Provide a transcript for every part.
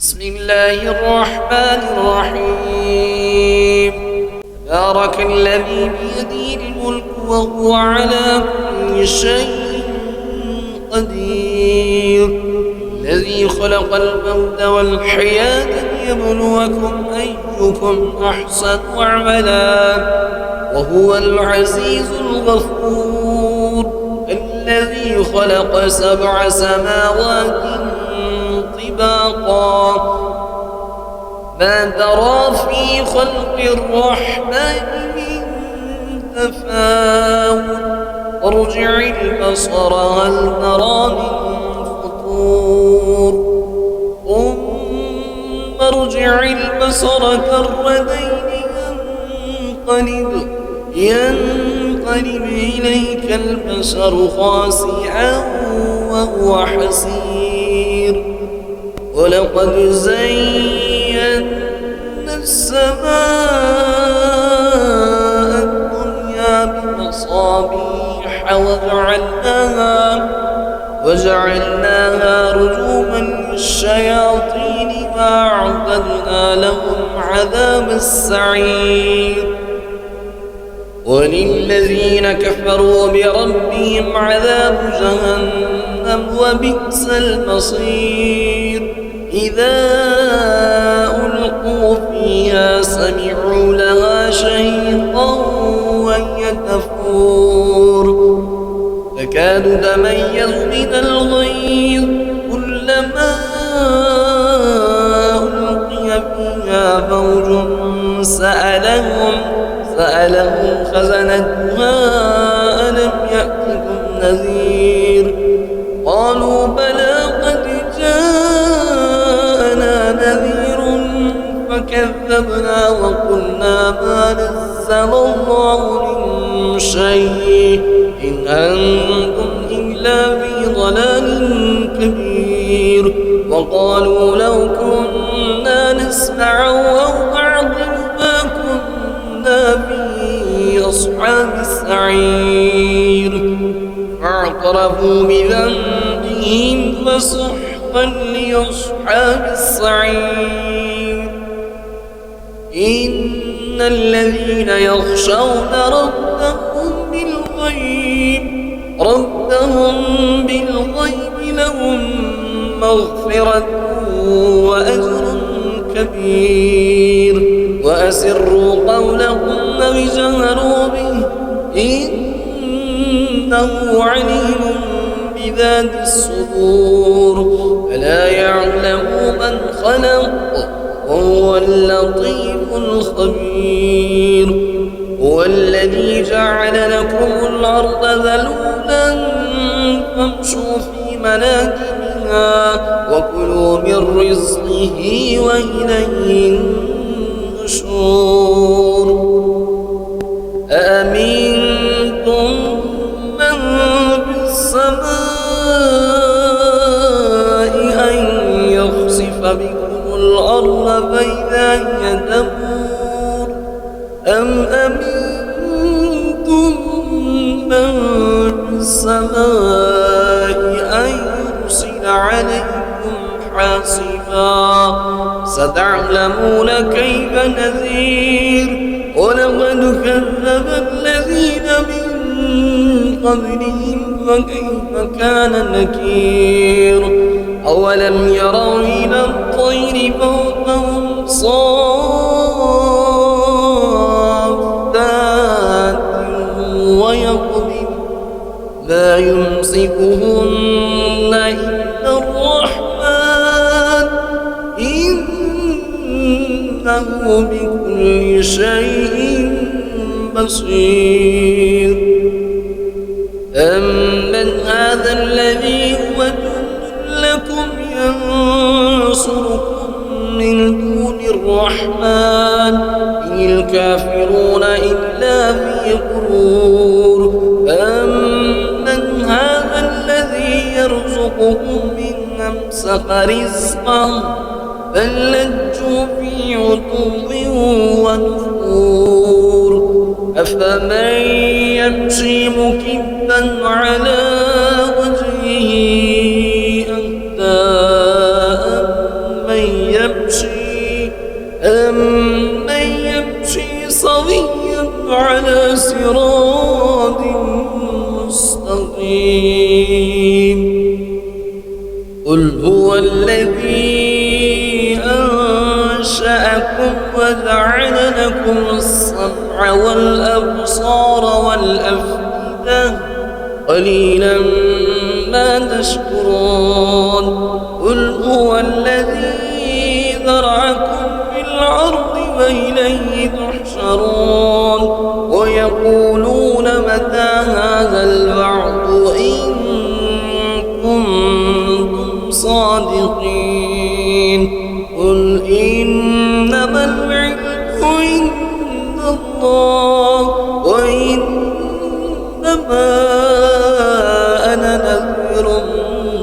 بسم الله الرحمن الرحيم. تبارك الذي بيده الملك وهو على كل شيء قدير، الذي خلق الموت والحياة ليبلوكم أيكم أحسن عملا وهو العزيز الغفور، الذي خلق 7 سماوات طباقا ما ترى في خلق الرحمن من تفاوت، وارجع البصر هل ترى من فطور، ثم ارجع البصر كرتين ينقلب إليك البصر خاسئا وهو حسير، ولقد زينا السماء الدنيا بمصابيح وجعلناها رجوما للشياطين وأعتدنا لهم عذاب السعير، وللذين كفروا بربهم عذاب جهنم وبئس المصير، إذا ألقوا فيها سمعوا لها شهيقا وهي تفور تكاد تميز من الغيظ، كلما ألقي فيها فوج سألهم خزنتها ألم يأتكم نذير، قالوا بلى قد جاءنا نذير فكذبنا وقلنا ما نزل الله من شيء إن أنتم إلا في ضلال كبير، وقالوا لو كنا نسمع أو نعقل ما كنا في أصحاب السعير، فاعترفوا بذنبهم فسحقا لأصحاب السعير. إن الذين يخشون ربهم بالغيب لهم مغفرة وأجر كبير، وأسروا قولكم أو اجهروا به إنه عليم بذات الصدور، ألا يعلم من خلق وهو اللطيف الخبير، هو الذي جعل لكم الأرض ذلولا فامشوا في مناكبها وكلوا من رزقه وإليه النشور. أأمنتم من في السماء أن يخسف بكم الأرض فإذا هي تمور، أم أمنتم من في السماء أن يرسل عليكم حاصبا، ستعلمون كيف نذير، ولقد كذب الذين من قبلهم فكيف كان نكير، أولم يروا إلى الطير فوقهم صافات ويقبض ما يمسكهن إلا الرحمن إنه بكل شيء بصير. أمن هذا الذي هو جند لكم ينصركم من دون الرحمن إن الكافرون إلا في غرور، أمن هذا الذي يرزقكم إن أمسك رزقه بل لجوا في عتو ونفور، أفمن يمشي مكبا على وجهه أهدى أمن يمشي سويا على صراط مستقيم قل هو الذي أنشأكم وجعل لكم السمع والأبصار والأفئدة قليلا ما تشكرون قل هو الذي ذرأكم في الأرض وإليه تحشرون ويقولون متى هذا الوعد إن كنتم صادقين قل إنما العلم عند الله وإنما أنا نذير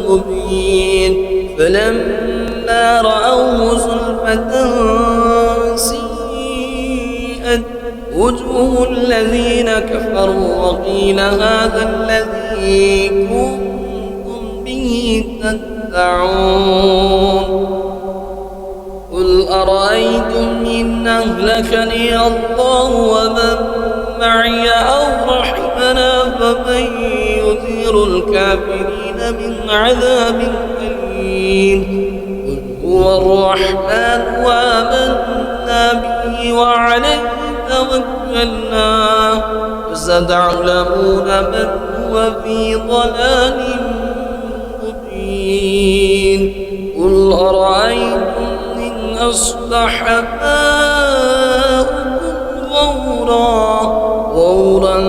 مبين فلما رأوه زلفة سيئت وجوه الذين كفروا وقيل هذا الذي كنتم به تدعون قل أرأيتم إن أهلكني الله ومن معي أو رحمنا فمن يثير الكافرين من عذاب أليم قل هو الرحمن وآمنا به وعليه توكلنا فستعلمون من هو في ضلال مبين قل أرأيتم إن أصبح ماؤكم غورا